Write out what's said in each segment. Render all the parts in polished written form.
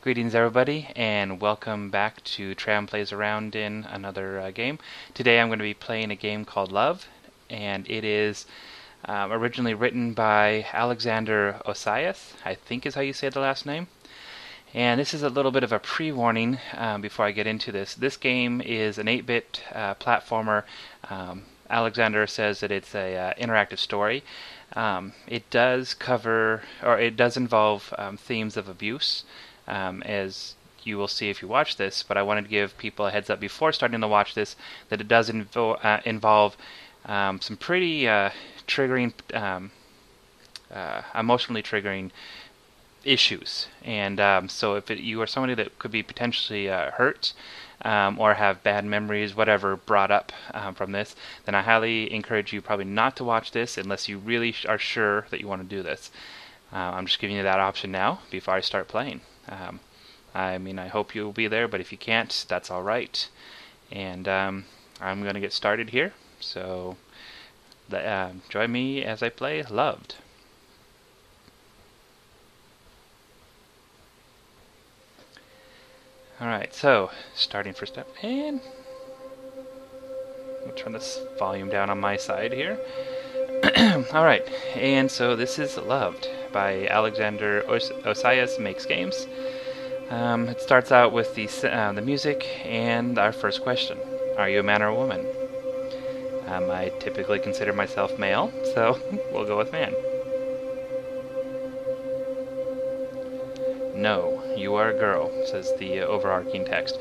Greetings everybody, and welcome back to Tram Plays Around in another game. Today I'm going to be playing a game called Love, and it is originally written by Alexander Ocias, I think is how you say the last name. And this is a little bit of a pre-warning before I get into this. This game is an 8-bit platformer. Alexander says that it's a interactive story. It does cover, or it does involve themes of abuse, as you will see if you watch this, but I wanted to give people a heads up before starting to watch this that it does involve some pretty triggering, emotionally triggering issues. And so if you are somebody that could be potentially hurt or have bad memories, whatever, brought up from this, then I highly encourage you probably not to watch this unless you really are sure that you want to do this. I'm just giving you that option now before I start playing. I mean, I hope you'll be there, but if you can't, that's all right. And I'm going to get started here. So join me as I play Loved. Alright, so starting first step, and I'll turn this volume down on my side here. Alright, and so this is Loved by Alexander Ocias Makes Games. It starts out with the music and our first question. Are you a man or a woman? I typically consider myself male, so we'll go with man. No, you are a girl, says the overarching text.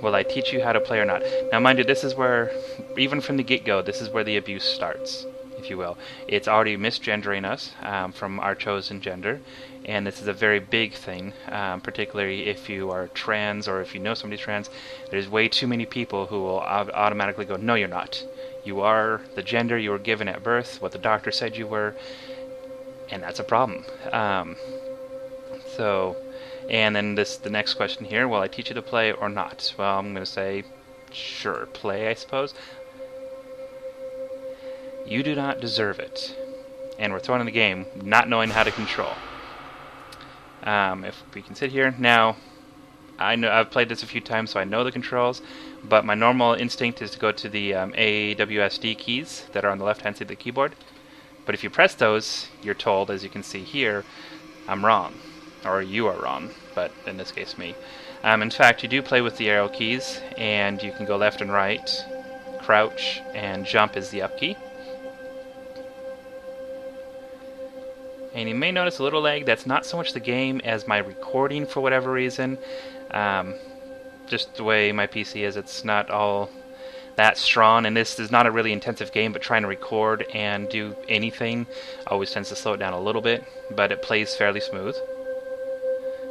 Will I teach you how to play or not? Now mind you, this is where, even from the get-go, this is where the abuse starts, if you will. It's already misgendering us from our chosen gender, and this is a very big thing, particularly if you are trans or if you know somebody's trans. There's way too many people who will automatically go, no, you're not. You are the gender you were given at birth, what the doctor said you were, and that's a problem. And then the next question here, will I teach you to play or not? Well, I'm going to say, sure, play, I suppose. You do not deserve it. And we're thrown in the game, not knowing how to control. If we can sit here. Now, I know I've played this a few times, so I know the controls, but my normal instinct is to go to the A, W, S, D keys that are on the left-hand side of the keyboard. But if you press those, you're told, as you can see here, I'm wrong. Or you are wrong, but in this case me. In fact, you do play with the arrow keys, and you can go left and right. Crouch and jump is the up key. And you may notice a little lag. That's not so much the game as my recording for whatever reason. Just the way my PC is, it's not all that strong, and this is not a really intensive game, but trying to record and do anything always tends to slow it down a little bit, but it plays fairly smooth.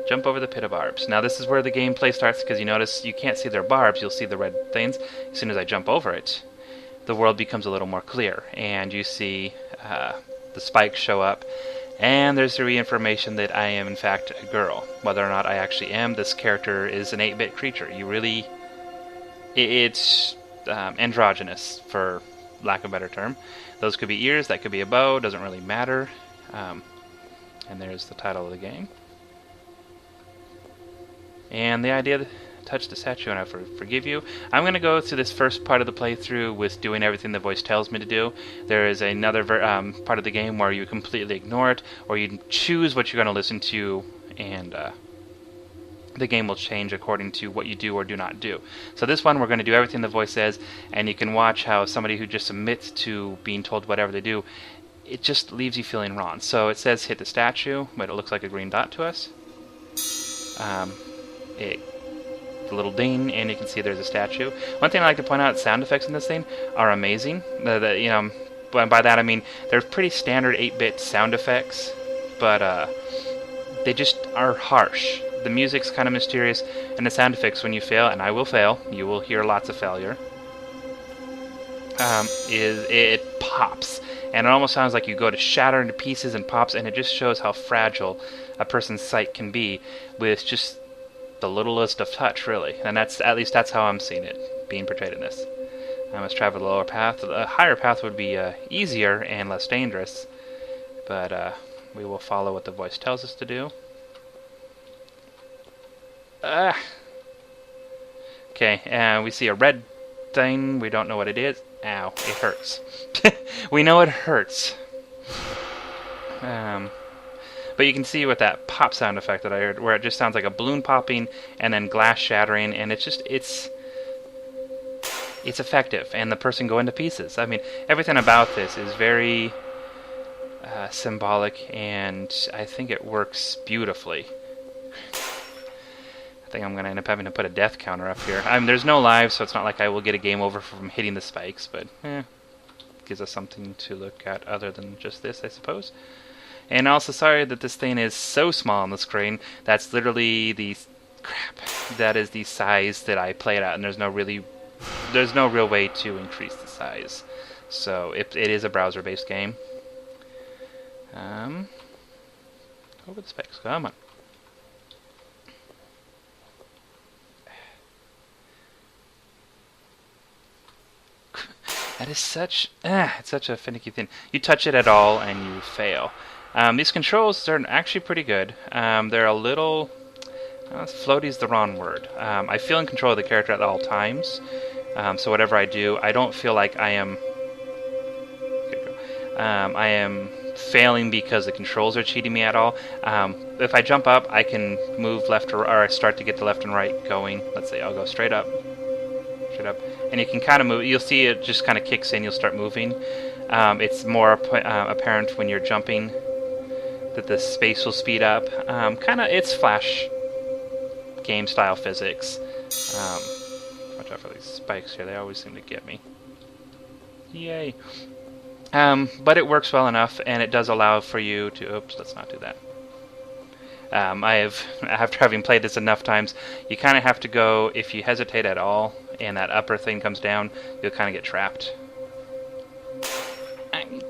Jump over the pit of barbs. Now this is where the gameplay starts, because you notice you can't see their barbs, you'll see the red things. As soon as I jump over it, the world becomes a little more clear, and you see the spikes show up, and there's the re-information that I am in fact a girl. Whether or not I actually am, this character is an 8-bit creature. It's androgynous, for lack of a better term. Those could be ears, that could be a bow, doesn't really matter. And there's the title of the game. And the idea, touch the statue and I forgive you. I'm going to go through this first part of the playthrough with doing everything the voice tells me to do. There is another part of the game where you completely ignore it, or you choose what you're going to listen to, and the game will change according to what you do or do not do. So this one, we're going to do everything the voice says, and you can watch how somebody who just submits to being told whatever they do, it just leaves you feeling wrong. So it says hit the statue, but it looks like a green dot to us. A little ding, and you can see there's a statue. One thing I like to point out, sound effects in this thing are amazing. By that I mean they're pretty standard 8-bit sound effects, but they just are harsh. The music's kind of mysterious, and the sound effects, when you fail, and I will fail, you will hear lots of failure, it pops, and it almost sounds like you go to shatter into pieces and pops, and it just shows how fragile a person's sight can be with just the littlest of touch, really. And at least that's how I'm seeing it being portrayed in this. I must travel the lower path. The higher path would be easier and less dangerous, but we will follow what the voice tells us to do. Okay, we see a red thing. We don't know what it is. Ow, it hurts. We know it hurts. But you can see with that pop sound effect that I heard, where it just sounds like a balloon popping and then glass shattering, and it's effective, and the person going to pieces. I mean, everything about this is very symbolic, and I think it works beautifully. I think I'm going to end up having to put a death counter up here. I mean, there's no lives, so it's not like I will get a game over from hitting the spikes, but gives us something to look at other than just this, I suppose. And also, sorry that this thing is so small on the screen. That's literally the that is the size that I play it at, and there's no real way to increase the size. So it is a browser-based game. Over the spikes, come on. That is such it's such a finicky thing. You touch it at all and you fail. These controls are actually pretty good. They're a little floaty's the wrong word. I feel in control of the character at all times. So whatever I do, I don't feel like I am failing because the controls are cheating me at all. If I jump up, I can move left or I start to get the left and right going. Let's say I'll go straight up, and you can kind of move. You'll see it just kind of kicks in. You'll start moving. It's more apparent when you're jumping that the space will speed up. It's Flash game style physics. Watch out for these spikes here. They always seem to get me. Yay. But it works well enough, and it does allow for you to... Oops, let's not do that. After having played this enough times, you kind of have to go, if you hesitate at all, and that upper thing comes down, you'll kind of get trapped.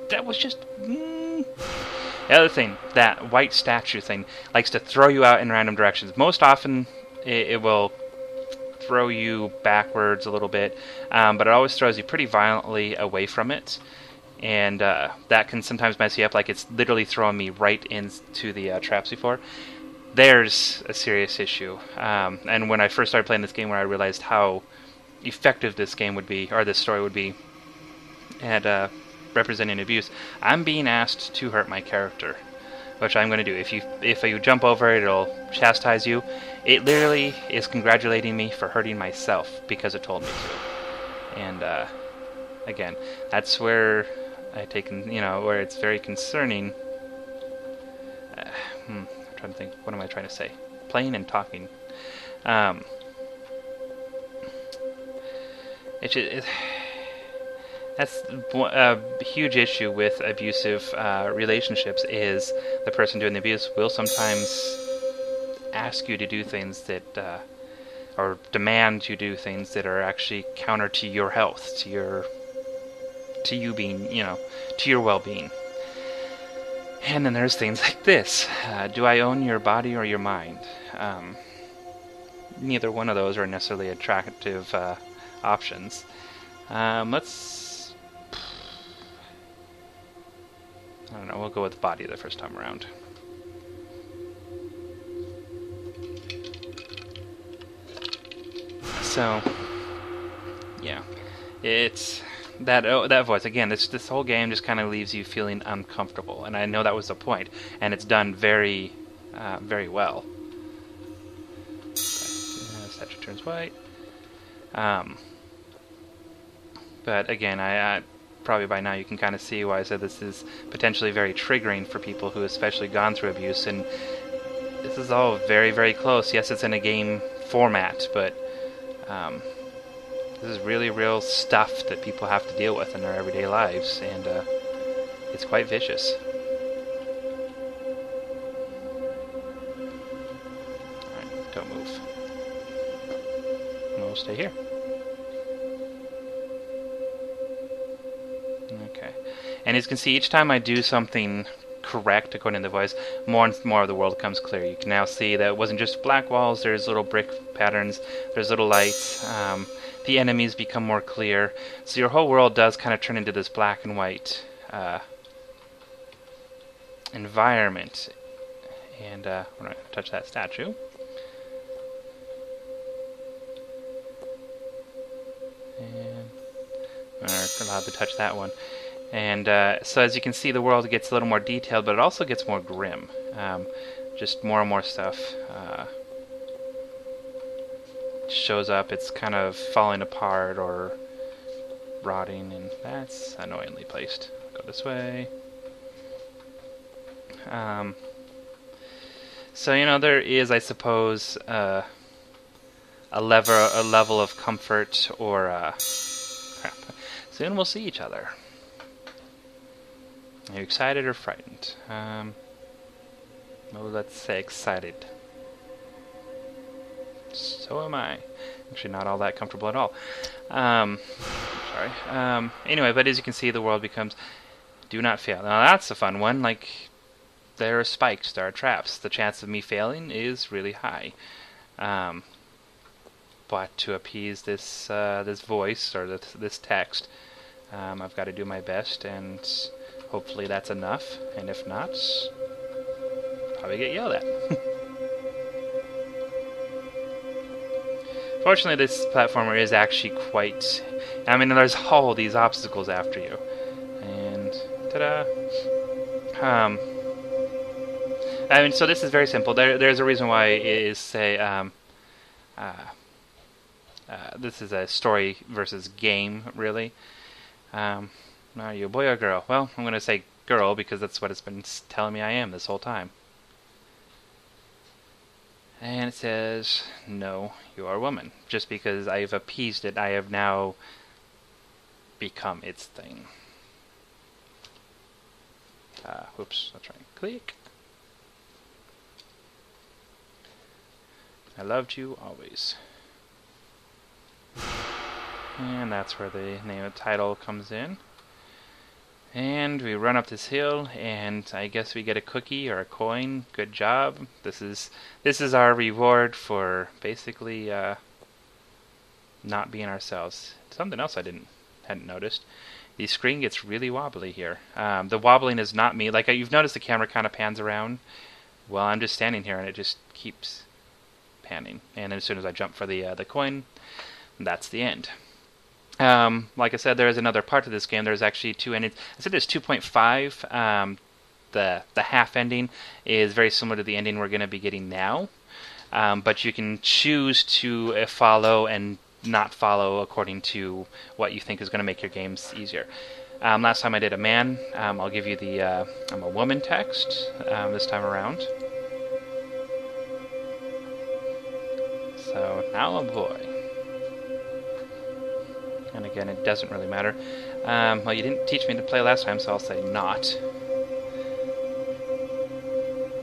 That was just... The other thing, that white statue thing, likes to throw you out in random directions. Most often, it will throw you backwards a little bit, but it always throws you pretty violently away from it. And that can sometimes mess you up, like it's literally throwing me right into the traps before. There's a serious issue. And when I first started playing this game, where I realized how effective this game would be, or this story would be, at representing abuse, I'm being asked to hurt my character, which I'm going to do. If you jump over it, it'll chastise you. It literally is congratulating me for hurting myself because it told me to. And again, that's where I take, where it's very concerning. I'm trying to think, what am I trying to say? Playing and talking. That's a huge issue with abusive relationships, is the person doing the abuse will sometimes ask you to do things that, or demand you do things that are actually counter to your health, to you being, to your well-being. And then there's things like this. Do I own your body or your mind? Neither one of those are necessarily attractive options. I don't know, we'll go with body the first time around. So, yeah. It's... That voice, again, this whole game just kind of leaves you feeling uncomfortable, and I know that was the point, and it's done very, very well. Statue turns white. But again, I probably by now you can kind of see why I said this is potentially very triggering for people who especially gone through abuse, and this is all very, very close. Yes, it's in a game format, but this is really real stuff that people have to deal with in their everyday lives, and it's quite vicious. Alright, don't move. We'll stay here. Okay. And as you can see, each time I do something correct according to the voice, more and more of the world becomes clear. You can now see that it wasn't just black walls, there's little brick patterns, there's little lights, the enemies become more clear, so your whole world does kind of turn into this black and white environment. And we're not going to touch that statue. And we're allowed to touch that one. And so as you can see, the world gets a little more detailed, but it also gets more grim. Just more and more stuff shows up. It's kind of falling apart or rotting, and that's annoyingly placed. Go this way. So there is, I suppose, a level of comfort, or crap. Soon we'll see each other. Are you excited or frightened? Oh, let's say excited. So am I. Actually, not all that comfortable at all. Sorry. Anyway, but as you can see, the world becomes do not fail. Now that's a fun one. Like, there are spikes, there are traps. The chance of me failing is really high. But to appease this this voice or this text, I've got to do my best, and hopefully that's enough. And if not, probably get yelled at. Fortunately, this platformer is actually quite... I mean, there's all these obstacles after you. And ta-da! I mean, so this is very simple. There's a reason why it is, say, this is a story versus game, really. Are you a boy or a girl? Well, I'm going to say girl because that's what it's been telling me I am this whole time. And it says, no, you are a woman. Just because I've appeased it, I have now become its thing. Whoops, I'll try and click. I loved you always. And that's where the name of the title comes in. And we run up this hill, and I guess we get a cookie or a coin. Good job. This is our reward for basically not being ourselves. Something else I hadn't noticed. The screen gets really wobbly here. The wobbling is not me. Like you've noticed, the camera kind of pans around. Well, I'm just standing here, and it just keeps panning. And as soon as I jump for the coin, that's the end. Like I said, there is another part to this game. There's actually two endings. I said there's 2.5. The half ending is very similar to the ending we're going to be getting now. But you can choose to follow and not follow according to what you think is going to make your games easier. Last time I did a man. I'll give you the I'm a woman text this time around. So now a boy. And again, it doesn't really matter. Well, you didn't teach me to play last time, so I'll say not.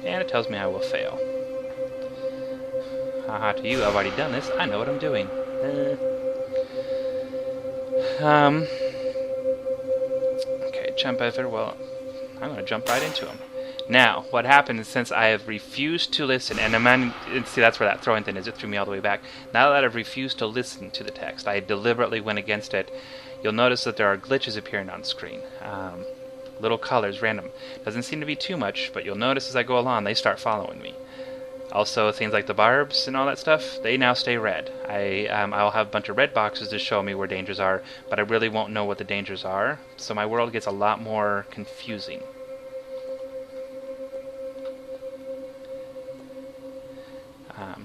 And it tells me I will fail. Haha, to you, I've already done this. I know what I'm doing. Okay, jump over. Well, I'm going to jump right into him. Now, what happened is, since I have refused to listen, and see, that's where that throwing thing is. It threw me all the way back. Now that I've refused to listen to the text, I deliberately went against it. You'll notice that there are glitches appearing on screen. Little colors, random. Doesn't seem to be too much, but you'll notice as I go along, they start following me. Also, things like the barbs and all that stuff, they now stay red. I'll have a bunch of red boxes to show me where dangers are, but I really won't know what the dangers are, so my world gets a lot more confusing.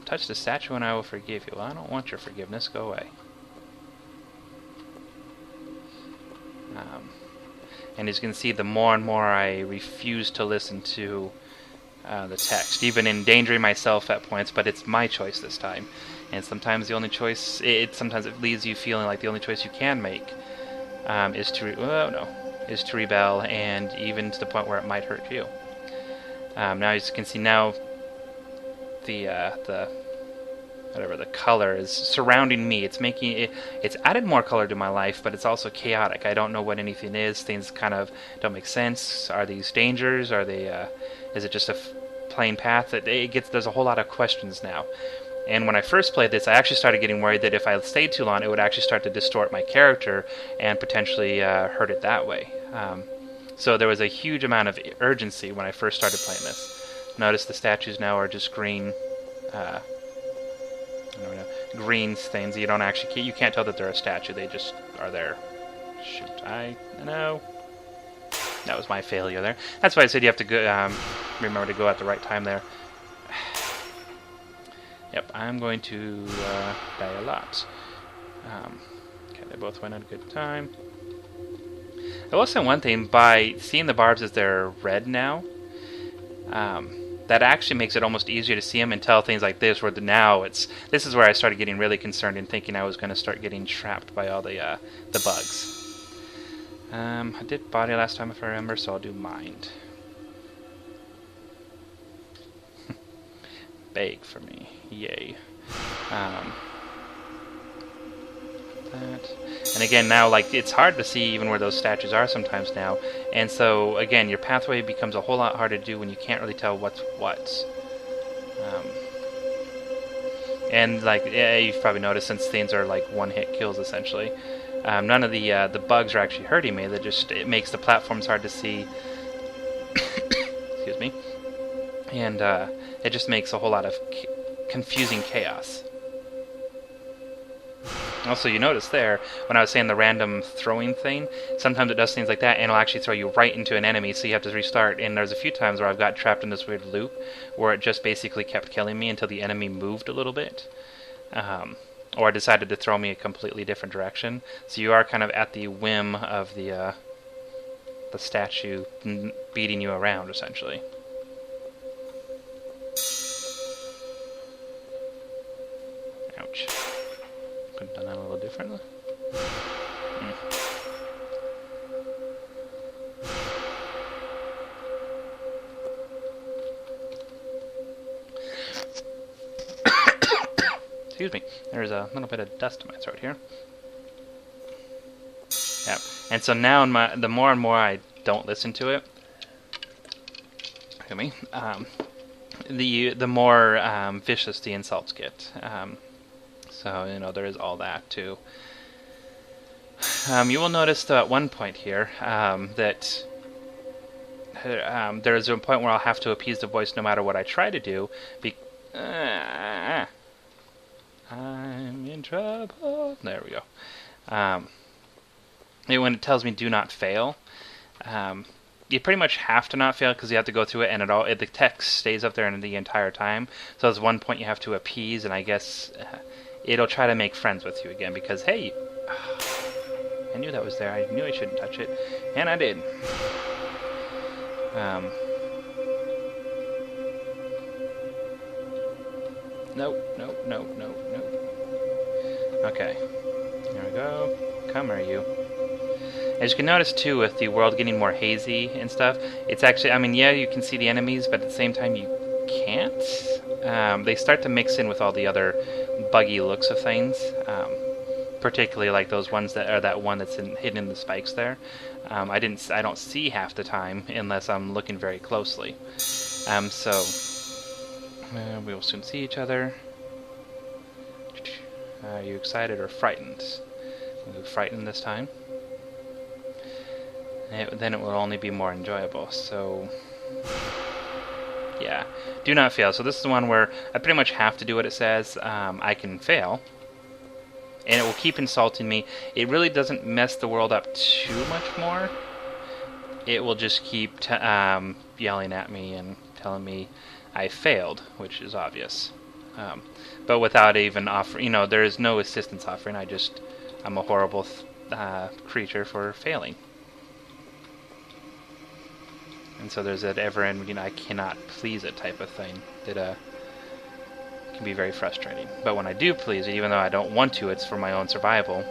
Touch the statue and I will forgive you. Well, I don't want your forgiveness. Go away. And as you can see, the more and more I refuse to listen to the text, even endangering myself at points, but it's my choice this time. And sometimes the only choice, sometimes it leaves you feeling like the only choice you can make is to rebel, and even to the point where it might hurt you. Now, as you can see, now the color is surrounding me. It's making it. It's added more color to my life, but it's also chaotic. I don't know what anything is. Things kind of don't make sense. Are these dangers? Are they? Is it just a plain path? There's a whole lot of questions now. And when I first played this, I actually started getting worried that if I stayed too long, it would actually start to distort my character and potentially hurt it that way. So there was a huge amount of urgency when I first started playing this. Notice the statues now are just green. green things. You don't actually, you can't tell that they're a statue. They just are there. Shoot, I know. That was my failure there. That's why I said you have to go, remember to go at the right time there. Yep, I'm going to die a lot. Okay, they both went at a good time. I will say one thing, by seeing the barbs as they're red now, that actually makes it almost easier to see them and tell things like this, where now this is where I started getting really concerned and thinking I was going to start getting trapped by all the bugs. I did body last time if I remember, so I'll do mind. Bake for me, yay. That. And again, now, like, it's hard to see even where those statues are sometimes now. And so, again, your pathway becomes a whole lot harder to do when you can't really tell what's what. And, like, yeah, you've probably noticed since things are, like, one-hit kills, essentially. None of the bugs are actually hurting me. It makes the platforms hard to see. Excuse me. And it just makes a whole lot of confusing chaos. Also, you notice there, when I was saying the random throwing thing, sometimes it does things like that, and it'll actually throw you right into an enemy, so you have to restart. And there's a few times where I've got trapped in this weird loop, where it just basically kept killing me until the enemy moved a little bit. Or decided to throw me a completely different direction. So you are kind of at the whim of the statue beating you around, essentially. Ouch. Could have done that a little differently. Excuse me. There's a little bit of dust in my throat here. Yep. And so now, the more and more I don't listen to it, excuse me, the more vicious the insults get. So, you know, there is all that, too. You will notice, though, at one point here, that there is a point where I'll have to appease the voice no matter what I try to do. I'm in trouble. There we go. When it tells me do not fail, you pretty much have to not fail because you have to go through it, and the text stays up there the entire time. So there's one point you have to appease, and I guess it'll try to make friends with you again because, hey, I knew that was there. I knew I shouldn't touch it, and I did. Nope. Okay. There we go. Come here, you. As you can notice, too, with the world getting more hazy and stuff, it's actually, I mean, yeah, you can see the enemies, but at the same time, you can't. They start to mix in with all the other buggy looks of things, particularly like those ones that one that's hidden in the spikes there. I don't see half the time unless I'm looking very closely. So we will soon see each other. Are you excited or frightened? We'll be frightened this time. Then it will only be more enjoyable. So, yeah. Do not fail. So this is the one where I pretty much have to do what it says. I can fail. And it will keep insulting me. It really doesn't mess the world up too much more. It will just keep yelling at me and telling me I failed, which is obvious. But without even offering, there is no assistance offering. I'm a horrible creature for failing. And so there's that ever-ending, I cannot please it type of thing that can be very frustrating. But when I do please it, even though I don't want to, it's for my own survival.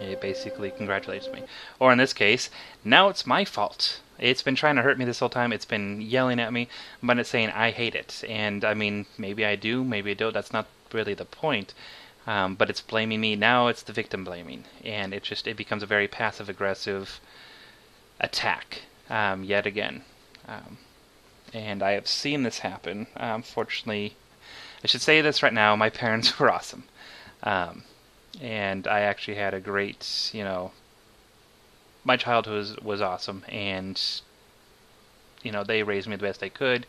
It basically congratulates me. Or in this case, now it's my fault. It's been trying to hurt me this whole time. It's been yelling at me, but it's saying I hate it. And I mean, maybe I do, maybe I don't. That's not really the point. But it's blaming me. Now it's the victim blaming, and it becomes a very passive-aggressive attack yet again. And I have seen this happen. Fortunately, I should say this right now. My parents were awesome. And I actually had a great, my childhood was awesome, and they raised me the best they could,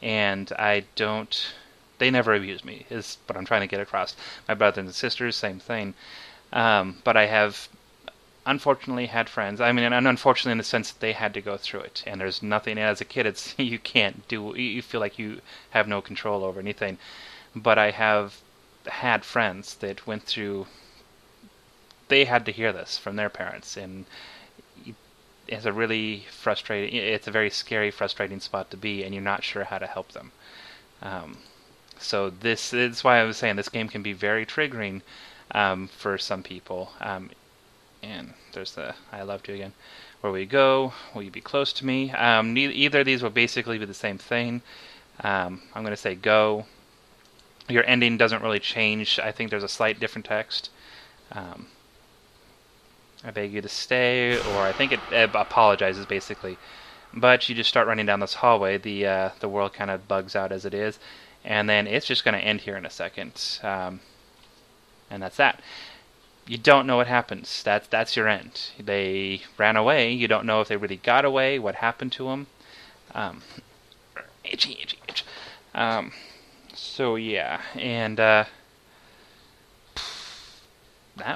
and I don't they never abuse me, is what I'm trying to get across. My brothers and sisters, same thing. But I have unfortunately had friends. I mean, and unfortunately in the sense that they had to go through it, and there's nothing. As a kid, it's you can't do. You feel like you have no control over anything. But I have had friends that went through. They had to hear this from their parents, and it's a really frustrating. It's a very scary, frustrating spot to be, and you're not sure how to help them. Um, so this is why I was saying this game can be very triggering for some people. And there's the I loved you again. Where will you go? Will you be close to me? Either of these will basically be the same thing. I'm going to say go. Your ending doesn't really change. I think there's a slight different text. I beg you to stay, or I think it apologizes basically. But you just start running down this hallway. The world kind of bugs out as it is, and then it's just going to end here in a second. And that's that. You don't know what happens. That's your end. They ran away. You don't know if they really got away. What happened to them? Itchy. So yeah, and that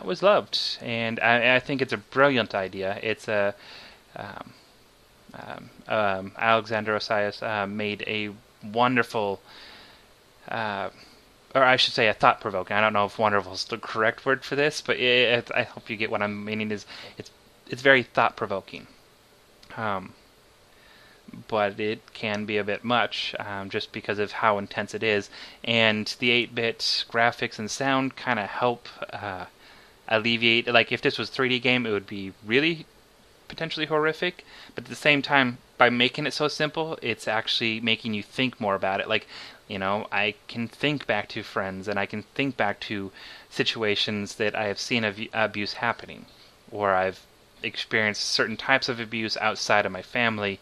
was loved, and I think it's a brilliant idea. It's a Alexander Ocias made a wonderful. Or I should say a thought-provoking. I don't know if wonderful is the correct word for this, but I hope you get what I'm meaning. Is it's very thought-provoking, but it can be a bit much just because of how intense it is. And the 8-bit graphics and sound kind of help alleviate. Like if this was a 3D game, it would be really potentially horrific, but at the same time, by making it so simple, it's actually making you think more about it. Like, I can think back to friends, and I can think back to situations that I have seen abuse happening, or I've experienced certain types of abuse outside of my family,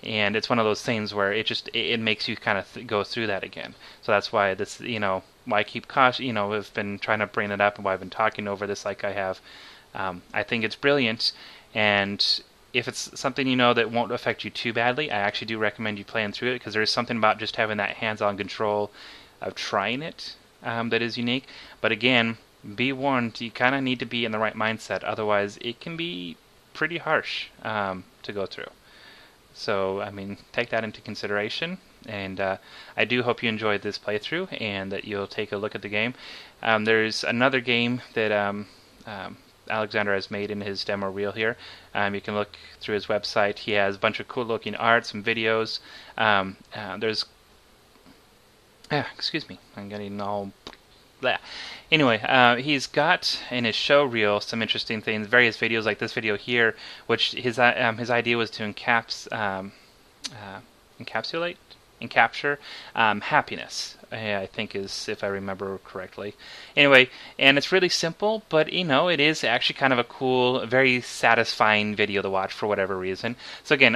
and it's one of those things where it makes you kind of go through that again. So that's why this, why I keep caution. I've been trying to bring it up, and why I've been talking over this like I have. I think it's brilliant, and if it's something that won't affect you too badly, I actually do recommend you playing through it, because there is something about just having that hands-on control of trying it that is unique. But again, be warned, you kind of need to be in the right mindset, otherwise it can be pretty harsh to go through. So, I mean, take that into consideration, and I do hope you enjoyed this playthrough and that you'll take a look at the game. There's another game that Alexander has made in his demo reel here. You can look through his website. He has a bunch of cool looking art, some videos. Excuse me, I'm getting all blah. Anyway, he's got in his show reel some interesting things, various videos like this video here, which his idea was to capture happiness, I think is, if I remember correctly. Anyway, and it's really simple, but it is actually kind of a cool, very satisfying video to watch for whatever reason. So again,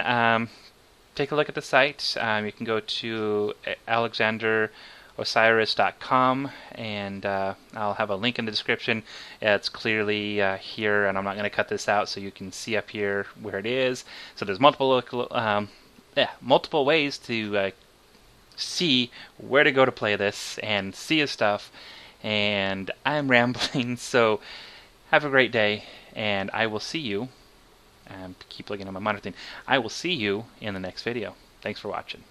take a look at the site. You can go to alexanderosiris.com, and I'll have a link in the description. It's clearly here, and I'm not going to cut this out, so you can see up here where it is. So there's multiple ways to see where to go to play this and see his stuff. And I'm rambling, so have a great day, and I will see you. Keep looking at my monitor thing. I will see you in the next video. Thanks for watching.